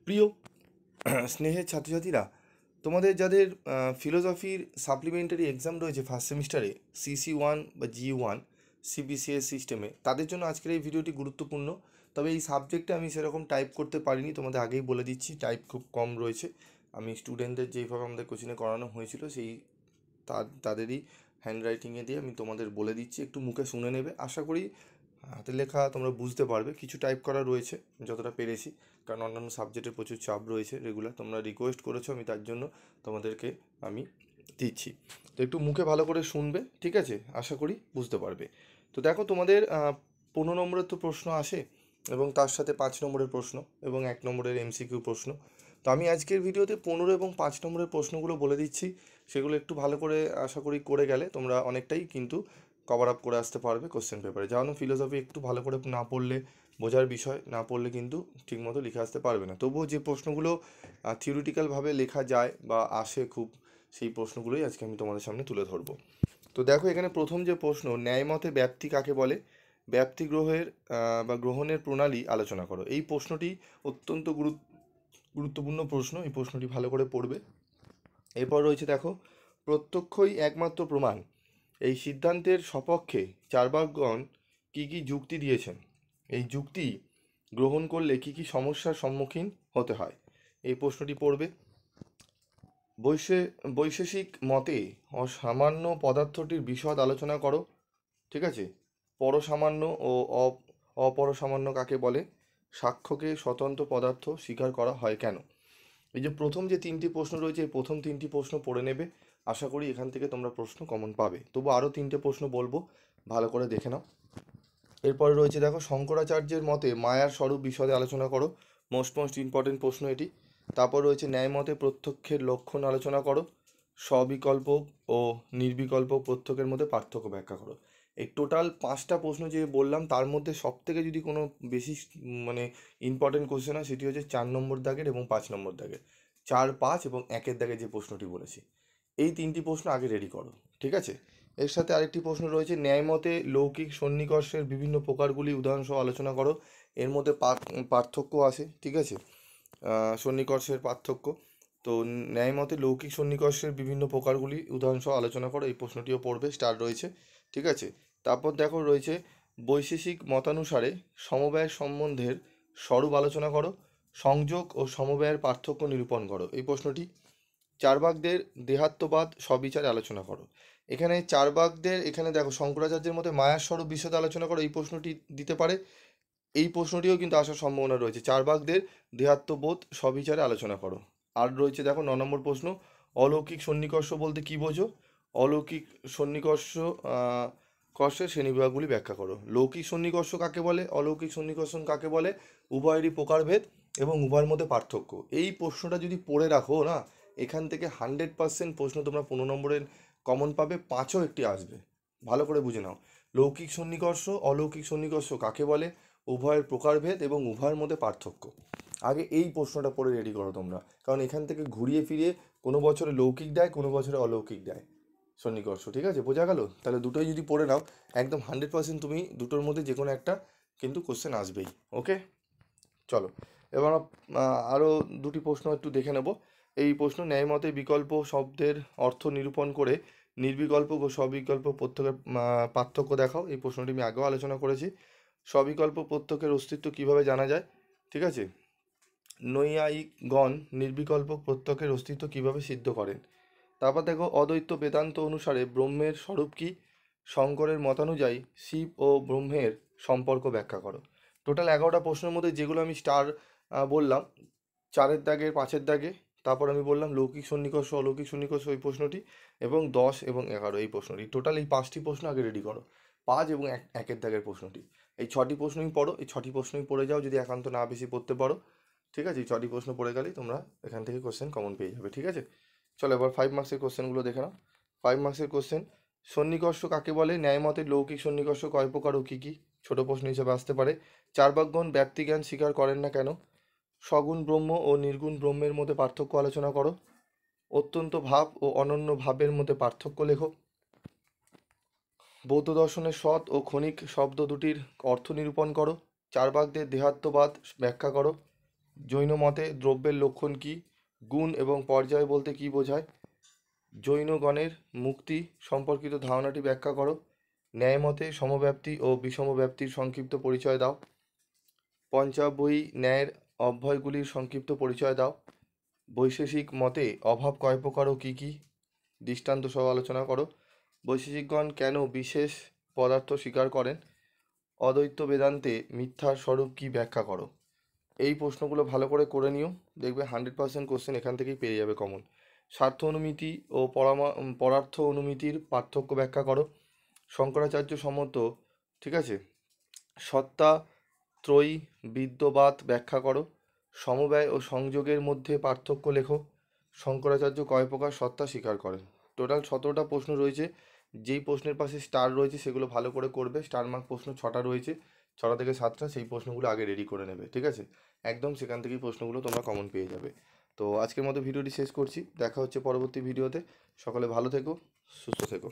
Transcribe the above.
প্রিয় স্নেহের ছাত্রছাত্রীরা, তোমাদের যাদের ফিলোসফির সাপ্লিমেন্টারি এক্সাম রয়েছে ফার্স্ট সেমিস্টারে, CC1 বা G1 CBCS সিস্টেমে, তাদের জন্য আজকের এই ভিডিওটি গুরুত্বপূর্ণ। তবে এই সাবজেক্টে আমি সেরকম টাইপ করতে পারিনি, তোমাদের আগেই বলে দিচ্ছি, টাইপ খুব কম রয়েছে। আমি স্টুডেন্টদের যেইভাবে আমাদের কোচিংয়ে করানো হয়েছিল সেই তাদেরই হ্যান্ডরাইটিংয়ে দিয়ে আমি তোমাদের বলে দিচ্ছি, একটু মুখে শুনে নেবে। আশা করি হাতের লেখা তোমরা বুঝতে পারবে। কিছু টাইপ করা রয়েছে যতটা পেরেছি, কারণ অন্যান্য সাবজেক্টের প্রচুর চাপ রয়েছে রেগুলার। তোমরা রিকোয়েস্ট করেছো, আমি তার জন্য তোমাদেরকে আমি দিচ্ছি। তো একটু মুখে ভালো করে শুনবে, ঠিক আছে? আশা করি বুঝতে পারবে। তো দেখো, তোমাদের 15 নম্বরের তো প্রশ্ন আসে, এবং তার সাথে 5 নম্বরের প্রশ্ন এবং 1 নম্বরের MCQ প্রশ্ন। তো আমি আজকের ভিডিওতে 15 এবং 5 নম্বরের প্রশ্নগুলো বলে দিচ্ছি। সেগুলো একটু ভালো করে আশা করি করে গেলে তোমরা অনেকটাই কিন্তু কভার আপ করে আসতে পারবে কোশ্চেন পেপারে। যেমন ফিলোসফি একটু ভালো করে না পড়লে, বোঝার বিষয় না পড়লে কিন্তু ঠিকমতো লিখে আসতে পারবে না। তবুও যে প্রশ্নগুলো থিওরিটিক্যালভাবে লেখা যায় বা আসে খুব, সেই প্রশ্নগুলোই আজকে আমি তোমাদের সামনে তুলে ধরবো। তো দেখো, এখানে প্রথম যে প্রশ্ন, ন্যায়মতে ব্যাপ্তি কাকে বলে? ব্যাপ্তি গ্রহের বা গ্রহণের প্রণালী আলোচনা করো। এই প্রশ্নটি অত্যন্ত গুরুত্বপূর্ণ প্রশ্ন। এই প্রশ্নটি ভালো করে পড়বে। এরপর রয়েছে দেখো, প্রত্যক্ষই একমাত্র প্রমাণ, এই সিদ্ধান্তের সপক্ষে চার্বাকগণ কী কী যুক্তি দিয়েছেন? এই যুক্তি গ্রহণ করলে কী কী সমস্যার সম্মুখীন হতে হয়? এই প্রশ্নটি পড়বে। বৈশেষিক মতে অসামান্য পদার্থটির বিশদ আলোচনা করো। ঠিক আছে? পরসামান্য ও অপরসামান্য কাকে বলে? সাক্ষ্যকে স্বতন্ত্র পদার্থ স্বীকার করা হয় কেন? এই যে প্রথম যে 3টি প্রশ্ন রয়েছে, এই প্রথম 3টি প্রশ্ন পড়ে নেবে। আশা করি এখান থেকে তোমরা প্রশ্ন কমন পাবে। তবু আরও 3টে প্রশ্ন বলবো, ভালো করে দেখে নাও। এরপরে রয়েছে দেখো, শঙ্করাচার্যের মতে মায়ার স্বরূপ বিশদে আলোচনা করো। মোস্ট ইম্পর্টেন্ট প্রশ্ন এটি। তারপর রয়েছে ন্যায় মতে প্রত্যক্ষের লক্ষণ আলোচনা করো। সবিকল্প ও নির্বিকল্প প্রত্যক্ষের মধ্যে পার্থক্য ব্যাখ্যা করো। এই টোটাল 5টা প্রশ্ন যে বললাম, তার মধ্যে সবথেকে যদি কোনো বেশি মানে ইম্পর্টেন্ট কোশ্চেন হয়, সেটি হচ্ছে 4 নম্বর দাগের এবং 5 নম্বর দাগের। 4, 5 এবং 1-এর দাগে যে প্রশ্নটি বলেছি, এই 3টি প্রশ্ন আগে রেডি করো, ঠিক আছে? এর সাথে আরেকটি প্রশ্ন রয়েছে, ন্যায়মতে লৌকিক সন্নিকর্ষের বিভিন্ন প্রকারগুলি উদাহরণসহ আলোচনা করো। এর মধ্যে পার্থক্য আছে, ঠিক আছে? সন্নিকর্ষের পার্থক্য। তো ন্যায়মতে লৌকিক সন্নিকর্ষের বিভিন্ন প্রকারগুলি উদাহরণসহ আলোচনা করো। এই প্রশ্নটিও পড়বে, স্টার রয়েছে, ঠিক আছে? তারপর দেখো রয়েছে, বৈশেষিক মতানুসারে সমবায় সম্বন্ধের স্বরূপ আলোচনা করো। সংযোগ ও সমবায়ের পার্থক্য নিরূপণ করো। এই প্রশ্নটি। চার্বাকদের দেহাত্মবাদ সবিচারে আলোচনা করো। এখানে চার্বাকদের, এখানে দেখো শঙ্করাচার্যের মতে মায়ার স্বরূপ বিশদে আলোচনা করো, এই প্রশ্নটি দিতে পারে। এই প্রশ্নটিও কিন্তু আসার সম্ভাবনা রয়েছে। চার্বাকদের দেহাত্মবোধ সবিচারে আলোচনা করো। আর রয়েছে দেখো 9 নম্বর প্রশ্ন, অলৌকিক সন্নিকর্ষ বলতে কী বোঝো? অলৌকিক সন্নিকর্ষ কর্ষের শ্রেণীবিভাগগুলি ব্যাখ্যা করো। লৌকিক সন্নিকর্ষ কাকে বলে, অলৌকিক সন্নিকর্ষণ কাকে বলে, উভয়েরই প্রকারভেদ এবং উভয়ের মধ্যে পার্থক্য। এই প্রশ্নটা যদি পড়ে রাখো না, এখান থেকে 100% প্রশ্ন তোমরা 15 নম্বরের কমন পাবে, 5ও একটি আসবে। ভালো করে বুঝে নাও, লৌকিক সন্নিকর্ষ অলৌকিক সন্নিকর্ষ কাকে বলে, উভয়ের প্রকারভেদ এবং উভয়ের মধ্যে পার্থক্য। আগে এই প্রশ্নটা পড়ে রেডি করো তোমরা, কারণ এখান থেকে ঘুরিয়ে ফিরিয়ে কোনো বছরে লৌকিক দেয়, কোনো বছরে অলৌকিক দেয় সন্নিকর্ষ, ঠিক আছে? বোঝা গেল? তাহলে দুটোই যদি পড়ে নাও, একদম 100% তুমি দুটোর মধ্যে যে কোনো একটা কিন্তু কোশ্চেন আসবেই। ওকে, চলো এবার আরও 2টি প্রশ্ন একটু দেখে নেব। এই প্রশ্ন, ন্যায়মতে বিকল্প শব্দের অর্থ নিরূপণ করে নির্বিকল্প ও সবিকল্প প্রত্যকের পার্থক্য দেখাও। এই প্রশ্নটি আমি আগেও আলোচনা করেছি। সবিকল্প প্রত্যকের অস্তিত্ব কিভাবে জানা যায়? ঠিক আছে? নৈয়ায়িকগণ নির্বিকল্প প্রত্যকের অস্তিত্ব কিভাবে সিদ্ধ করেন? তারপর দেখো, অদ্বৈত বেদান্ত অনুসারে ব্রহ্মের স্বরূপ কী? শঙ্করের মতানুযায়ী শিব ও ব্রহ্মের সম্পর্ক ব্যাখ্যা করো। টোটাল 11টা প্রশ্নের মধ্যে যেগুলো আমি স্টার বললাম, 4-এর দাগের, 5-এর দাগে, তারপর আমি বললাম লৌকিক সন্নিকর্ষ অলৌকিক সন্নিকর্ষ ওই প্রশ্নটি, এবং 10 এবং 11 এই প্রশ্নটি। টোটাল এই 5টি প্রশ্ন আগে রেডি করো। 5 এবং 1-এর দাগের প্রশ্নটি, এই 6টি প্রশ্নই পড়ো। এই 6টি প্রশ্নই পড়ে যাও যদি একান্ত না বেশি পড়তে পারো, ঠিক আছে? এই 6টি প্রশ্ন পড়ে গেলেই তোমরা এখান থেকে কোশ্চেন কমন পেয়ে যাবে, ঠিক আছে? চলো এবার 5 মার্কসের কোশ্চেনগুলো দেখে নাও। 5 মার্কসের কোশ্চেন, সন্নিকর্ষ কাকে বলে? ন্যায়মতের লৌকিক সন্নিকর্ষ কয় প্রকার ও কী কী? ছোট প্রশ্ন হিসেবে আসতে পারে। চার্বাকগণ ব্যক্তিজ্ঞান স্বীকার করেন না কেন? সগুণ ব্রহ্ম ও নির্গুণ ব্রহ্মের মধ্যে পার্থক্য আলোচনা করো। অত্যন্ত ভাব ও অনন্য ভাবের মধ্যে পার্থক্য লেখো। বৌদ্ধ দর্শনের সৎ ও ক্ষণিক শব্দ দুটির অর্থ নিরূপণ করো। চার্বাকদের দেহাত্মবাদ ব্যাখ্যা করো। জৈন মতে দ্রব্যের লক্ষণ কি? গুণ এবং পর্যায় বলতে কি বোঝায়? জৈনগণের মুক্তি সম্পর্কিত ধারণাটি ব্যাখ্যা করো। ন্যায় মতে সমব্যাপ্তি ও বিষমব্যাপ্তির সংক্ষিপ্ত পরিচয় দাও। পঞ্চাবয়ী ন্যায়ের অভ্যয়গুলির সংক্ষিপ্ত পরিচয় দাও। বৈশেষিক মতে অভাব কয় প্রকার ও কী কী? দৃষ্টান্ত সহ আলোচনা করো। বৈশেষিকগণ কেন বিশেষ পদার্থ স্বীকার করেন? অদ্বৈত বেদান্তে মিথ্যার স্বরূপ কি ব্যাখ্যা করো। এই প্রশ্নগুলো ভালো করে করে নিও, দেখবে 100% কোশ্চেন এখান থেকেই পেয়ে যাবে কমন। স্বার্থ অনুমিতি ও পরার্থ অনুমিতির পার্থক্য ব্যাখ্যা করো। শঙ্করাচার্য সম্মত, ঠিক আছে, সত্তা ত্রয়ী বিদ্যবাদ ব্যাখ্যা করো। সমবায় ও সংযোগের মধ্যে পার্থক্য লেখো। শঙ্করাচার্য কয় প্রকার সত্তা স্বীকার করেন? টোটাল 17টা প্রশ্ন রয়েছে। যেই প্রশ্নের পাশে স্টার রয়েছে সেগুলো ভালো করে করবে। স্টার মার্ক প্রশ্ন 6টা রয়েছে, 6টা থেকে 7টা, সেই প্রশ্নগুলো আগে রেডি করে নেবে, ঠিক আছে? একদম সেখান থেকেই প্রশ্নগুলো তোমরা কমন পেয়ে যাবে। তো আজকের মতো ভিডিওটি শেষ করছি, দেখা হচ্ছে পরবর্তী ভিডিওতে। সকলে ভালো থেকো, সুস্থ থেকো।